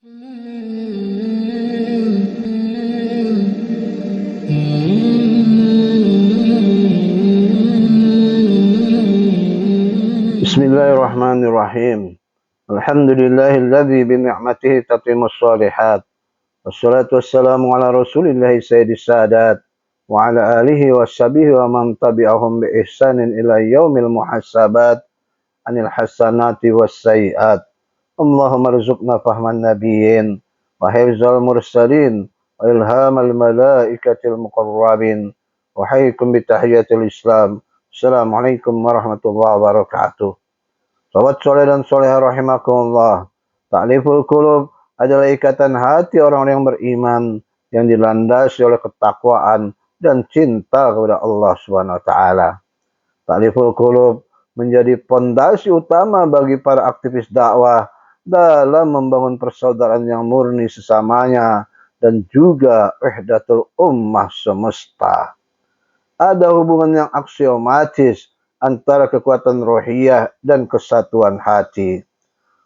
Bismillahirrahmanirrahim. Alhamdulillahilladzi bi ni'matihi tatimmus shalihat. Wassalatu wassalamu ala Rasulillahi sayyidis sadat wa ala alihi washabihi wa man tabi'ahum bi ihsanin ila yaumil muhasabat anil hasanati was sayyiat. Allahumma rzuqna fahman nabiyyin wa hifzal mursalin wa ilhamal malaikatil muqarrabin wa haykum bi tahiyatil Islam. Assalamualaikum warahmatullahi wabarakatuh. Sobat soleh dan solehah rahimakumullah. Ta'liful qulub adalah ikatan hati orang-orang yang beriman yang dilandasi oleh ketakwaan dan cinta kepada Allah Subhanahu wa taala. Ta'liful qulub menjadi pondasi utama bagi para aktivis dakwah dalam membangun persaudaraan yang murni sesamanya dan juga wahdatul ummah semesta. Ada hubungan yang aksiomatis antara kekuatan rohiyah dan kesatuan hati.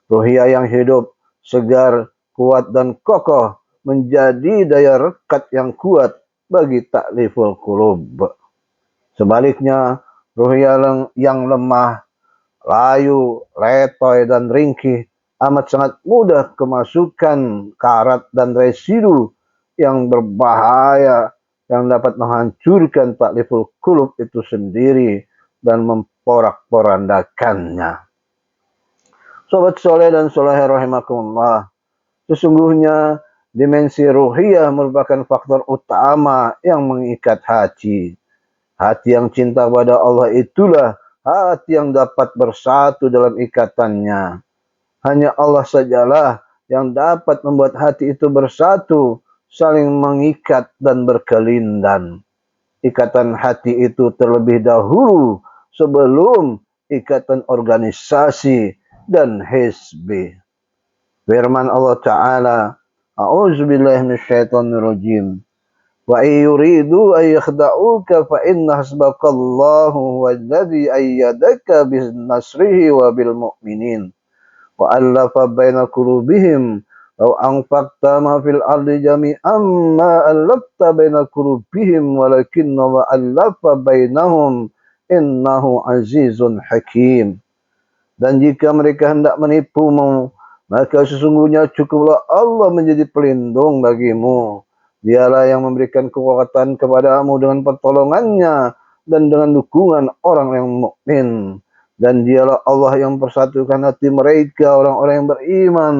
Rohiyah yang hidup, segar, kuat, dan kokoh menjadi daya rekat yang kuat bagi ta'liful qulub. Sebaliknya, rohiyah yang lemah, layu, letoy, dan ringkih amat sangat mudah kemasukan karat dan residu yang berbahaya yang dapat menghancurkan ta'liful qulub itu sendiri dan memporak-porandakannya. Sobat soleh dan solehah rahimakumullah, sesungguhnya dimensi ruhiyah merupakan faktor utama yang mengikat hati. Hati yang cinta kepada Allah itulah hati yang dapat bersatu dalam ikatannya. Hanya Allah sajalah yang dapat membuat hati itu bersatu, saling mengikat dan berkelindan. Ikatan hati itu terlebih dahulu sebelum ikatan organisasi dan hizbi. Firman Allah Ta'ala, A'udzubillahi minasyaitonirrajim. Wa yuridu an yakhda'uka fa inna hasbakallahu walladzi ayyadaka binasrihi wa bil mu'minin. Wa allafa baina qulubihim law anfaqta ma fil ardi jami'an ma allafta baina qulubihim walakinna wa allafa bainahum innahu azizun hakim. Dan jika mereka hendak menipumu, maka sesungguhnya cukuplah Allah menjadi pelindung bagimu. Dialah yang memberikan kekuatan kepadamu dengan pertolongannya dan dengan dukungan orang yang mukmin. Dan dialah Allah yang persatukan hati mereka, orang-orang yang beriman.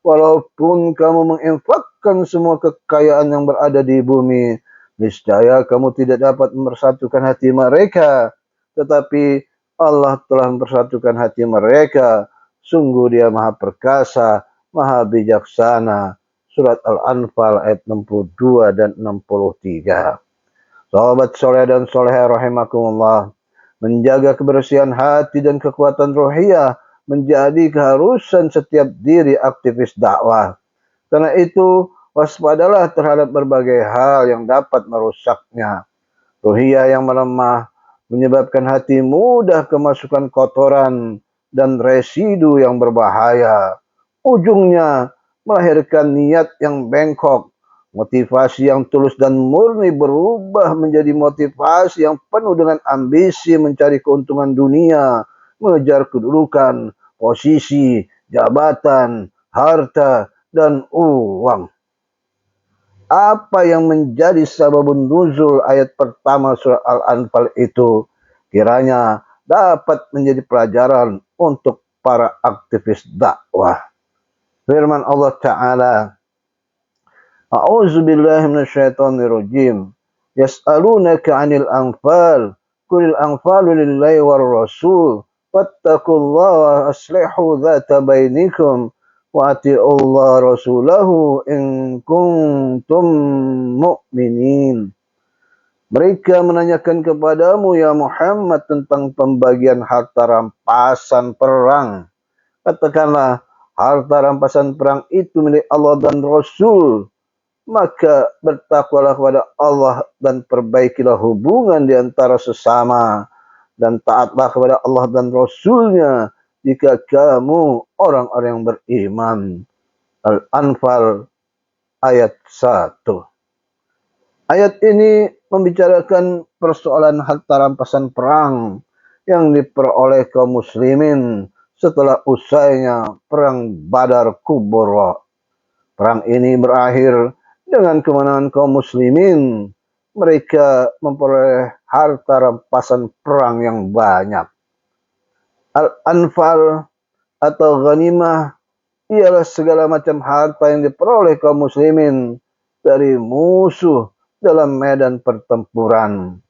Walaupun kamu menginfakkan semua kekayaan yang berada di bumi, niscaya kamu tidak dapat mempersatukan hati mereka. Tetapi Allah telah mempersatukan hati mereka. Sungguh Dia Maha Perkasa, Maha Bijaksana. Surat Al-Anfal ayat 62 dan 63. Sahabat soleh dan solehah rahimakumullah, menjaga kebersihan hati dan kekuatan rohiyah menjadi keharusan setiap diri aktivis dakwah. Karena itu, waspadalah terhadap berbagai hal yang dapat merusaknya. Rohiyah yang melemah menyebabkan hati mudah kemasukan kotoran dan residu yang berbahaya. Ujungnya melahirkan niat yang bengkok, motivasi yang tulus dan murni berubah menjadi motivasi yang penuh dengan ambisi mencari keuntungan dunia, mengejar kedudukan, posisi, jabatan, harta, dan uang. Apa yang menjadi sababun nuzul ayat pertama surah Al-Anfal itu kiranya dapat menjadi pelajaran untuk para aktivis dakwah. Firman Allah Ta'ala, A'udzubillahi minasyaitonirrajim. Yas'alunaka 'anil anfal. Qulil anfalu lillahi war rasul. Wattaqullaha wa aslihu dzata bainikum wa ati'ullaha rasulahu in kuntum mu'minin. Mereka menanyakan kepadamu ya Muhammad tentang pembagian harta rampasan perang. Katakanlah, harta rampasan perang itu milik Allah dan Rasul. Maka bertakwalah kepada Allah dan perbaikilah hubungan di antara sesama. Dan taatlah kepada Allah dan Rasulnya jika kamu orang-orang yang beriman. Al-Anfal ayat 1. Ayat ini membicarakan persoalan harta rampasan perang yang diperoleh kaum muslimin setelah usainya perang Badar Kubra. Perang ini berakhir dengan kemenangan kaum muslimin. Mereka memperoleh harta rampasan perang yang banyak. Al-Anfal atau ghanimah ialah segala macam harta yang diperoleh kaum muslimin dari musuh dalam medan pertempuran.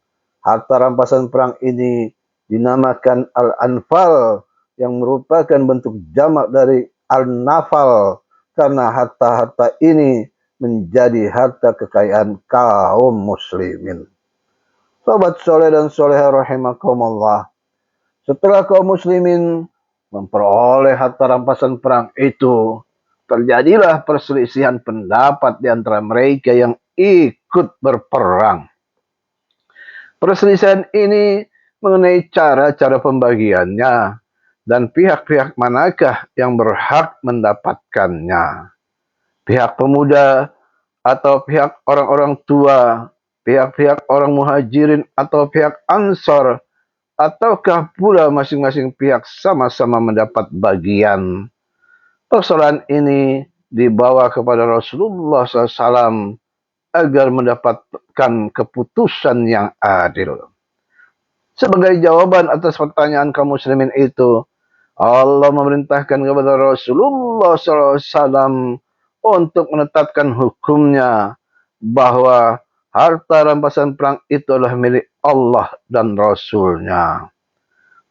Harta rampasan perang ini dinamakan Al-Anfal yang merupakan bentuk jamak dari Al-Nafal karena harta-harta ini menjadi harta kekayaan kaum muslimin. Sobat soleh dan soleha rahimakumullah. Setelah kaum muslimin memperoleh harta rampasan perang itu, terjadilah perselisihan pendapat di antara mereka yang ikut berperang. Perselisihan ini mengenai cara-cara pembagiannya dan pihak-pihak manakah yang berhak mendapatkannya. Pihak pemuda atau pihak orang-orang tua, pihak-pihak orang muhajirin atau pihak ansor, ataukah pula masing-masing pihak sama-sama mendapat bagian. Persoalan ini dibawa kepada Rasulullah SAW agar mendapatkan keputusan yang adil. Sebagai jawaban atas pertanyaan kaum muslimin itu, Allah memerintahkan kepada Rasulullah SAW untuk menetapkan hukumnya bahwa harta rampasan perang itu adalah milik Allah dan Rasul-Nya.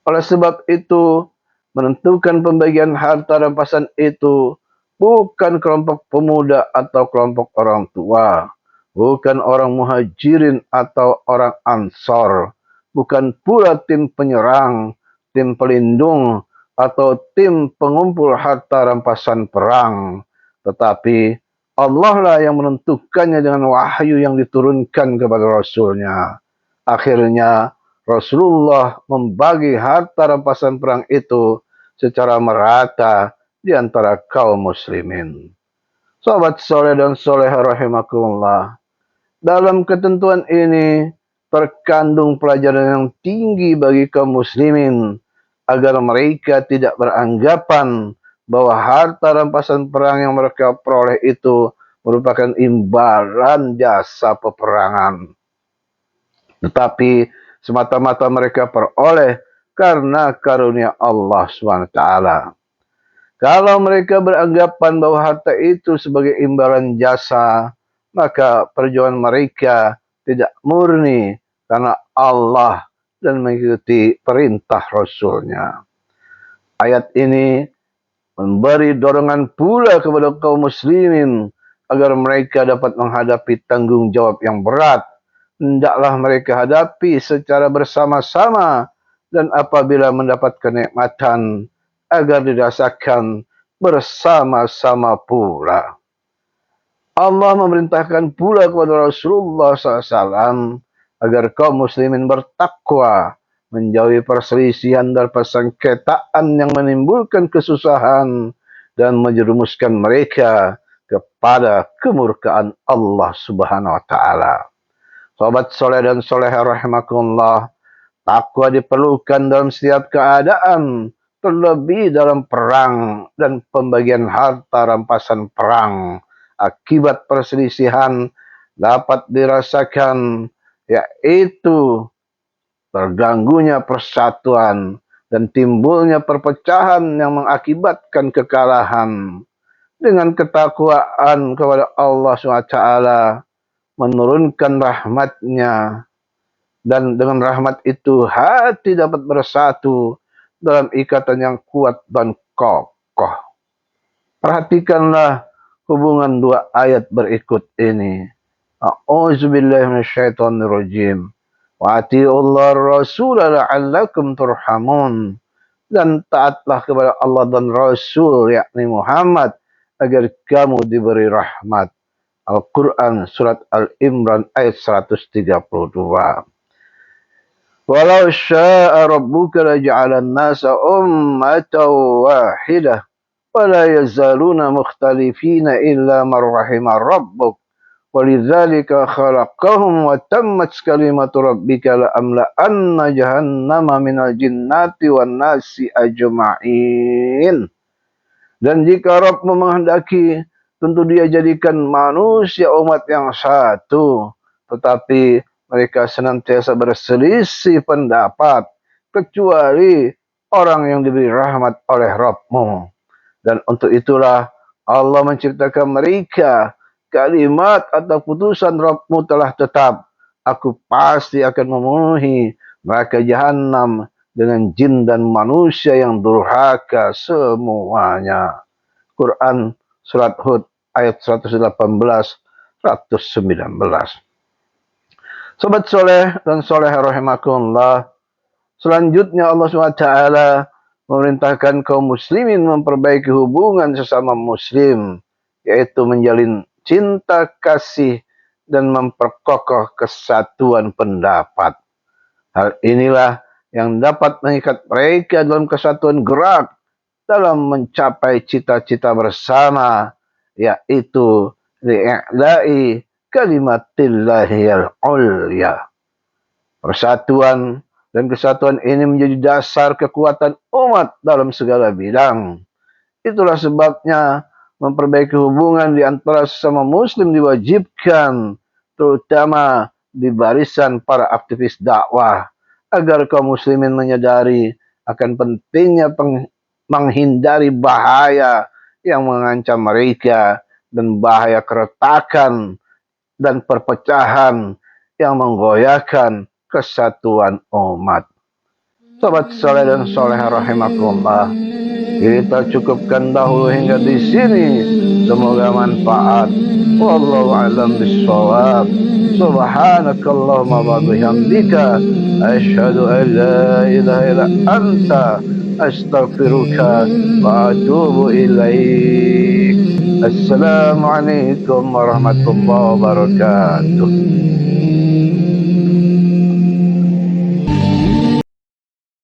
Oleh sebab itu, menentukan pembagian harta rampasan itu bukan kelompok pemuda atau kelompok orang tua, bukan orang muhajirin atau orang ansor, bukan pula tim penyerang, tim pelindung, atau tim pengumpul harta rampasan perang. Tetapi Allah lah yang menentukannya dengan wahyu yang diturunkan kepada Rasul-Nya. Akhirnya, Rasulullah membagi harta rampasan perang itu secara merata di antara kaum muslimin. Sahabat soleh dan soleha rahimakumullah. Dalam ketentuan ini terkandung pelajaran yang tinggi bagi kaum muslimin agar mereka tidak beranggapan bahwa harta rampasan perang yang mereka peroleh itu merupakan imbalan jasa peperangan. Tetapi semata-mata mereka peroleh karena karunia Allah SWT. Kalau mereka beranggapan bahwa harta itu sebagai imbalan jasa, maka perjuangan mereka tidak murni karena Allah dan mengikuti perintah Rasul-Nya. Ayat ini memberi dorongan pula kepada kaum muslimin agar mereka dapat menghadapi tanggung jawab yang berat. Hendaklah mereka hadapi secara bersama-sama dan apabila mendapat kenikmatan agar dirasakan bersama-sama pula. Allah memerintahkan pula kepada Rasulullah SAW agar kaum muslimin bertakwa, menjauhi perselisihan dan persengketaan yang menimbulkan kesusahan dan menjerumuskan mereka kepada kemurkaan Allah Subhanahu wa taala. Sahabat soleh dan soleha rahimakumullah, takwa diperlukan dalam setiap keadaan, terlebih dalam perang dan pembagian harta rampasan perang. Akibat perselisihan dapat dirasakan, yaitu terganggunya persatuan dan timbulnya perpecahan yang mengakibatkan kekalahan. Dengan ketakwaan kepada Allah SWT, menurunkan rahmat-Nya, dan dengan rahmat itu hati dapat bersatu dalam ikatan yang kuat dan kokoh. Perhatikanlah hubungan dua ayat berikut ini. A'udzubillahi minasyaitonirrajim. Wa atiiullah rasul la'allakum turhamun. Dan taatlah kepada Allah dan Rasul, yakni Muhammad, agar kamu diberi rahmat. Al-Quran Surat Al-Imran ayat 132. Walau sya'a rabbuka laja'alan nasa ummatan wahidah ولا يزالون مختلفين إلا من رحم ربك ولذلك خلقهم وتمت كلمة ربك لأملأن جهنم من الجنات والناس أجمعين. Dan jika Rabbmu menghendaki, tentu Dia jadikan manusia umat yang satu, tetapi mereka senantiasa berselisih pendapat, kecuali orang yang diberi rahmat oleh Rabbmu. Dan untuk itulah Allah menciptakan mereka. Kalimat atau putusan Rabbmu telah tetap. Aku pasti akan memenuhi neraka jahanam dengan jin dan manusia yang durhaka semuanya. Quran Surat Hud ayat 118, 119. Sobat soleh dan soleh rahimakumullah. Selanjutnya Allah SWT memerintahkan kaum muslimin memperbaiki hubungan sesama muslim, yaitu menjalin cinta kasih dan memperkokoh kesatuan pendapat. Hal inilah yang dapat mengikat mereka dalam kesatuan gerak dalam mencapai cita-cita bersama, yaitu li'a'la'i kalimatillahil ulya. Persatuan dan kesatuan ini menjadi dasar kekuatan umat dalam segala bidang. Itulah sebabnya memperbaiki hubungan di antara sesama muslim diwajibkan, terutama di barisan para aktivis dakwah, agar kaum muslimin menyadari akan pentingnya menghindari bahaya yang mengancam mereka dan bahaya keretakan dan perpecahan yang menggoyahkan kesatuan umat. Sobat soleh dan soleh rahimakumullah, kita cukupkan dahulu hingga di sini. Semoga manfaat. Wallahu a'lam bishawab. Subhanakallahumma wa bihamdika asyhadu an la ilaha illa anta astaghfiruka wa atubu ilaik. Assalamualaikum warahmatullahi wabarakatuh.